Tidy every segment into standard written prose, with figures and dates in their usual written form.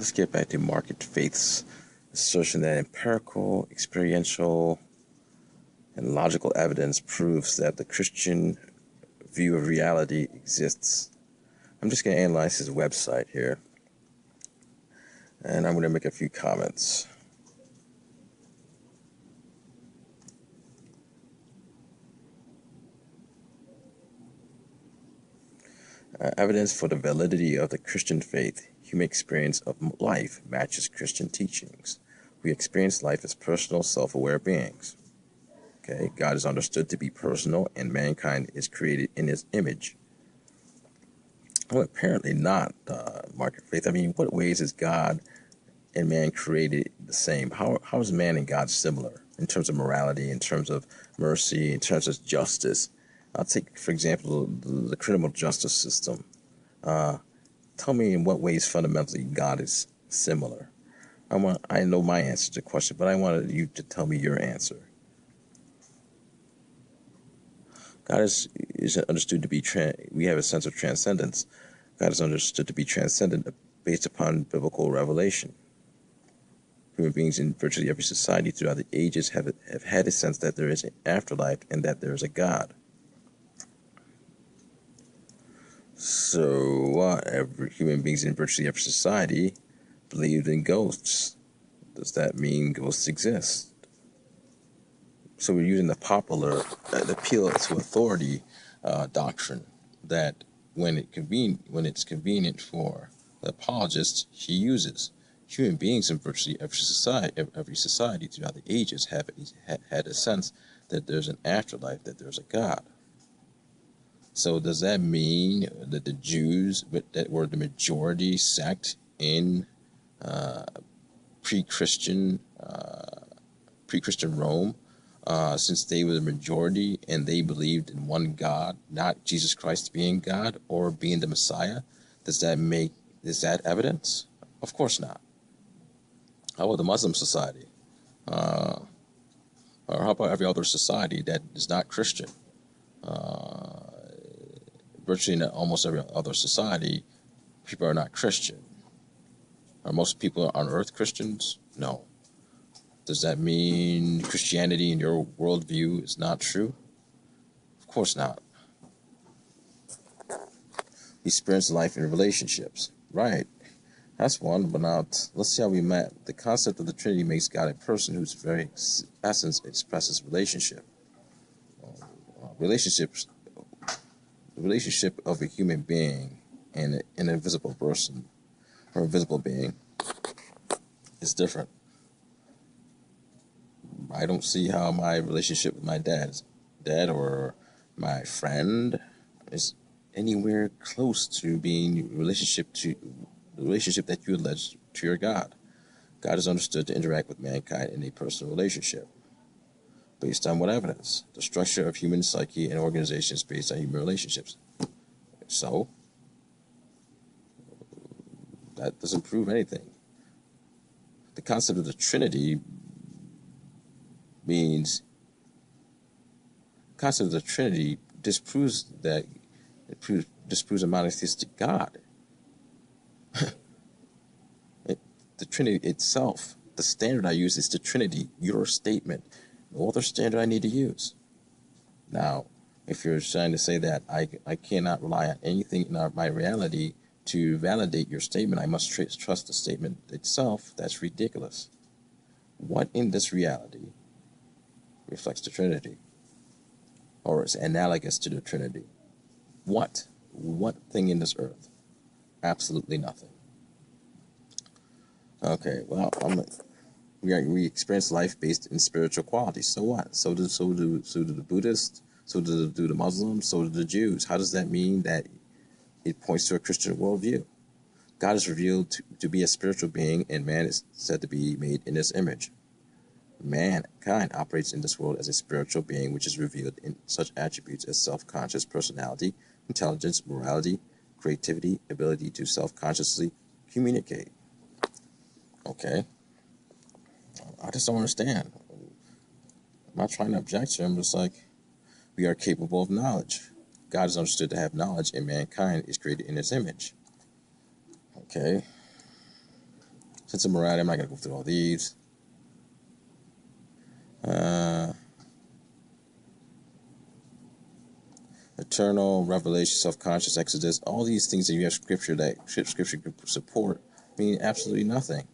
Let's get back to Marketfaith's assertion that empirical, experiential, and logical evidence proves that the Christian view of reality exists. I'm just going to analyze his website here, and I'm going to make a few comments. Evidence for the validity of the Christian faith. Human experience of life matches Christian teachings. We experience life as personal, self-aware beings. Okay, God is understood to be personal, and mankind is created in His image. Well, apparently not, Marketfaith. I mean, what ways is God and man created the same? How is man and God similar in terms of morality, in terms of mercy, in terms of justice? I'll take, for example, the criminal justice system. Tell me in what ways fundamentally God is similar. I know my answer to the question, but I wanted you to tell me your answer. God is understood to be, we have a sense of transcendence. God is understood to be transcendent based upon biblical revelation. Human beings in virtually every society throughout the ages have had a sense that there is an afterlife and that there is a God. So every human beings in virtually every society believed in ghosts. Does that mean ghosts exist? So we're using the popular, the appeal to authority doctrine that when it's convenient for the apologist, he uses. Human beings in virtually every society throughout the ages have had a sense that there's an afterlife, that there's a God. So does that mean that the Jews, that were the majority sect in pre-Christian Rome, since they were the majority and they believed in one God, not Jesus Christ being God or being the Messiah, is that evidence? Of course not. How about the Muslim society? Or how about every other society that is not Christian? Virtually in almost every other society, people are not Christian. Are most people on earth Christians? No. Does that mean Christianity in your worldview is not true? Of course not. Experience life in relationships. Right. That's one, but now let's see how we met. The concept of the Trinity makes God a person whose very essence expresses relationship. The relationship of a human being and an invisible person or invisible being is different. I don't see how my relationship with my dad or my friend is anywhere close to being the relationship that you allege to your God. God is understood to interact with mankind in a personal relationship. Based on what evidence? The structure of human psyche and organization is based on human relationships. So, that doesn't prove anything. The concept of the Trinity disproves a monotheistic God. The Trinity itself, the standard I use is the Trinity, your statement. No other standard I need to use. Now, if you're trying to say that I cannot rely on anything in my reality to validate your statement, I must trust the statement itself, that's ridiculous. What in this reality reflects the Trinity? Or is analogous to the Trinity? What? What thing in this earth? Absolutely nothing. Okay, well, we experience life based in spiritual qualities. So what? So do the Buddhists. So do the Muslims. So do the Jews. How does that mean that it points to a Christian worldview? God is revealed to be a spiritual being, and man is said to be made in His image. Mankind operates in this world as a spiritual being, which is revealed in such attributes as self-conscious personality, intelligence, morality, creativity, ability to self-consciously communicate. Okay. I just don't understand. I'm not trying to object to him. It's like we are capable of knowledge. God is understood to have knowledge, and mankind is created in His image. Okay. Sense of morality, I'm not going to go through all these. Eternal, revelation, self-conscious, exodus, all these things that you have scripture can support mean absolutely nothing.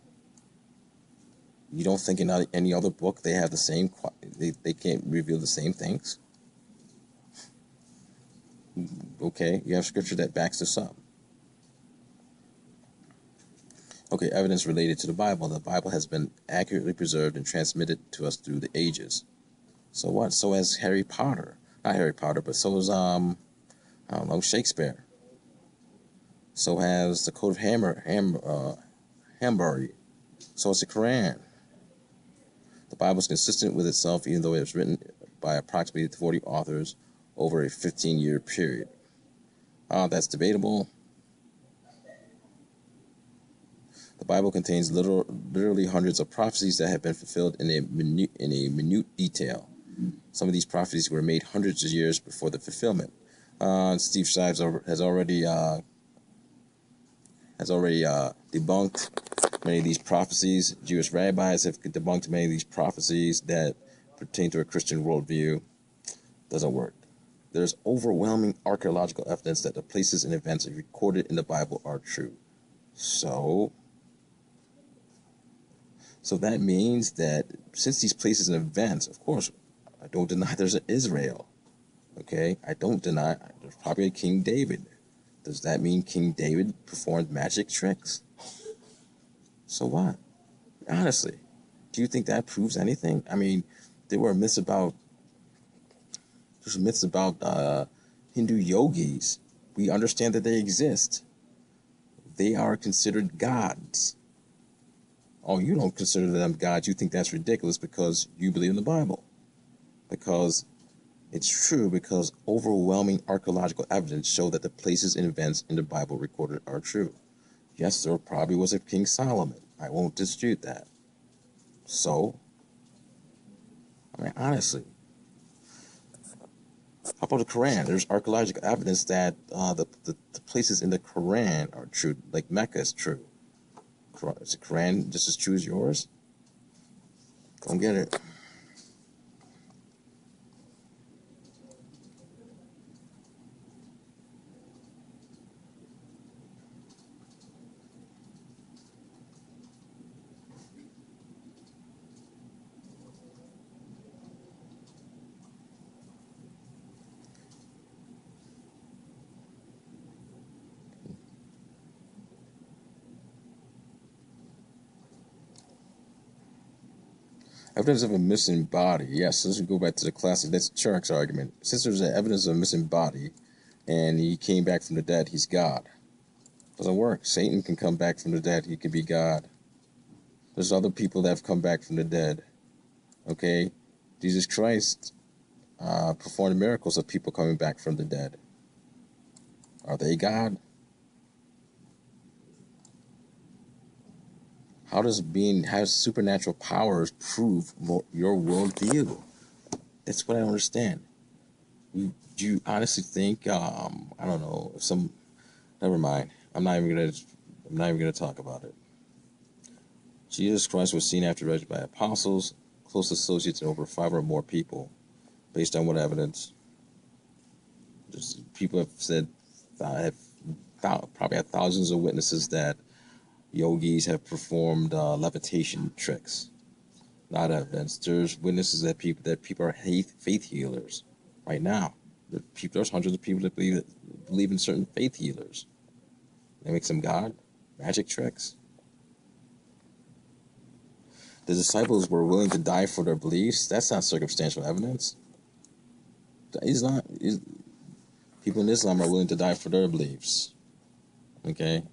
You don't think in any other book they have the same, they can't reveal the same things? Okay, you have scripture that backs this up. Okay, evidence related to the Bible. The Bible has been accurately preserved and transmitted to us through the ages. So what? So has Harry Potter. Not Harry Potter, but so is, I don't know, Shakespeare. So has the Code of Hammurabi. So is the Quran. The Bible is consistent with itself, even though it was written by approximately 40 authors over a 15-year period. That's debatable. The Bible contains literally hundreds of prophecies that have been fulfilled in a minute detail. Some of these prophecies were made hundreds of years before the fulfillment. Steve Shives has already debunked many of these prophecies. Jewish rabbis have debunked many of these prophecies that pertain to a Christian worldview. Doesn't work. There's overwhelming archaeological evidence that the places and events recorded in the Bible are true. So that means that since these places and events, of course, I don't deny there's an Israel. Okay? I don't deny there's probably a King David. Does that mean King David performed magic tricks? So what? Honestly, do you think that proves anything? I mean, there were myths about Hindu yogis. We understand that they exist. They are considered gods. Oh, you don't consider them gods. You think that's ridiculous because you believe in the Bible. Because it's true, because overwhelming archaeological evidence show that the places and events in the Bible recorded are true. Yes, there probably was a King Solomon. I won't dispute that. So, I mean, honestly, how about the Quran? There's archaeological evidence that the places in the Quran are true. Like Mecca is true. Is the Quran just as true as yours? Come get it. Evidence of a missing body. Yes, let's go back to the classic. That's Turek's argument. Since there's evidence of a missing body and he came back from the dead, he's God. Doesn't work. Satan can come back from the dead. He can be God. There's other people that have come back from the dead. Okay? Jesus Christ performed miracles of people coming back from the dead. Are they God? How does supernatural powers prove your worldview? That's what I don't understand. Do you honestly think? I don't know. Never mind. I'm not even gonna talk about it. Jesus Christ was seen after resurrection by apostles, close associates, and over 5 or more people. Based on what evidence? People have said, probably had thousands of witnesses that yogis have performed levitation tricks. Not evidence. There's witnesses that people are faith healers right now. There's hundreds of people that believe in certain faith healers. They make some God magic tricks. The disciples were willing to die for their beliefs. That's not circumstantial evidence. People in Islam are willing to die for their beliefs. Okay?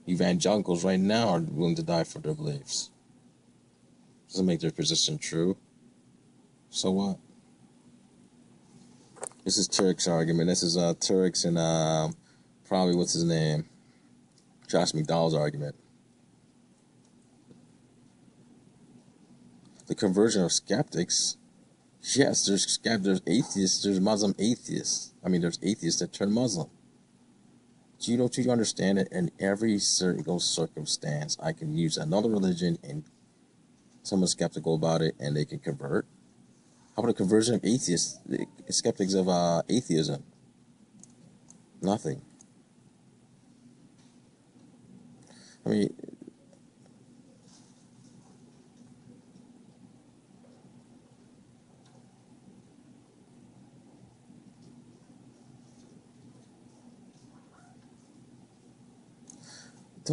Evangelicals right now are willing to die for their beliefs. Doesn't make their position true. So what? This is Turek's argument. This is Turek's and probably what's his name? Josh McDowell's argument. The conversion of skeptics. Yes, there's atheists, there's Muslim atheists. I mean, there's atheists that turn Muslim. Do you understand that in every single circumstance, I can use another religion and someone's skeptical about it and they can convert? How about a conversion of atheists, skeptics of atheism? Nothing. I mean,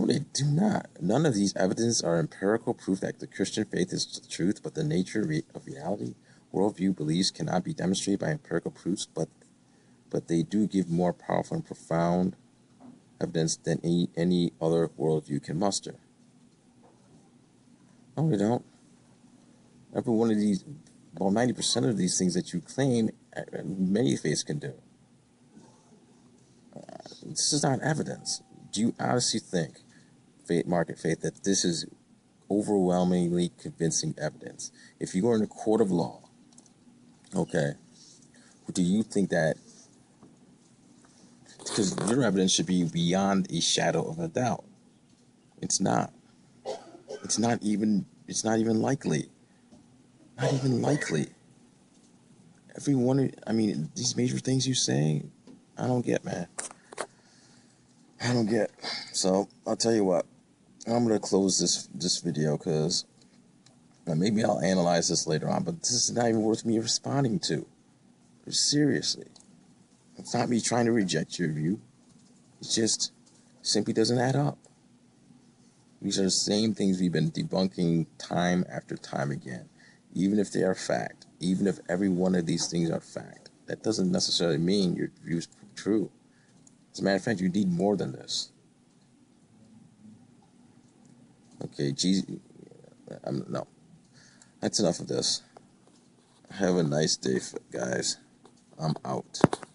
they do not. None of these evidence are empirical proof that the Christian faith is the truth, but the nature of reality, worldview, beliefs cannot be demonstrated by empirical proofs, but they do give more powerful and profound evidence than any other worldview can muster. No, they don't. Every one of these, well, 90% of these things that you claim, many faiths can do. This is not evidence. Do you honestly think, Marketfaith, that this is overwhelmingly convincing evidence? If you go in a court of law, okay, do you think that, because your evidence should be beyond a shadow of a doubt? It's not. It's not even likely. Not even likely. Every one of, I mean, these major things you say, I don't get, man. I don't get. So I'll tell you what. I'm gonna close this video because maybe I'll analyze this later on. But this is not even worth me responding to. Seriously, it's not me trying to reject your view. It just simply doesn't add up. These are the same things we've been debunking time after time again. Even if they are fact, even if every one of these things are fact, that doesn't necessarily mean your view is true. As a matter of fact, you need more than this. Okay, no. That's enough of this. Have a nice day, guys. I'm out.